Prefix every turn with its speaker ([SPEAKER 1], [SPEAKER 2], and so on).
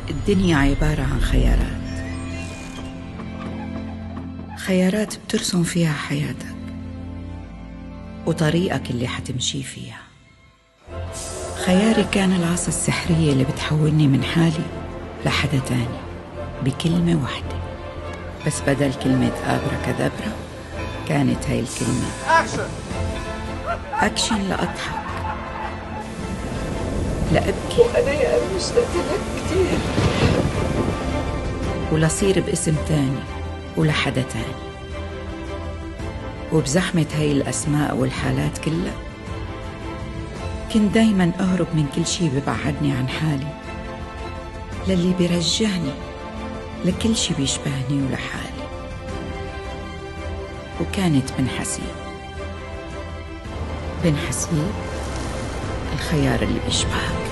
[SPEAKER 1] الدنيا عبارة عن خيارات، خيارات بترسم فيها حياتك وطريقك اللي حتمشي فيها. خياري كان العصا السحرية اللي بتحولني من حالي لحدا تاني بكلمة واحدة، بس بدل كلمة آبرا كدبرا كانت هاي الكلمة أكشن. لأضحك، لأبكي،
[SPEAKER 2] وأنا يا أمي اشتقت لك كتير،
[SPEAKER 1] ولصير باسم تاني ولحدا تاني. وبزحمة هاي الأسماء والحالات كلها كنت دايماً أهرب من كل شي ببعدني عن حالي للي بيرجعني لكل شي بيشبهني ولحالي. وكانت بن حسيب الخيار اللي بيشبهك.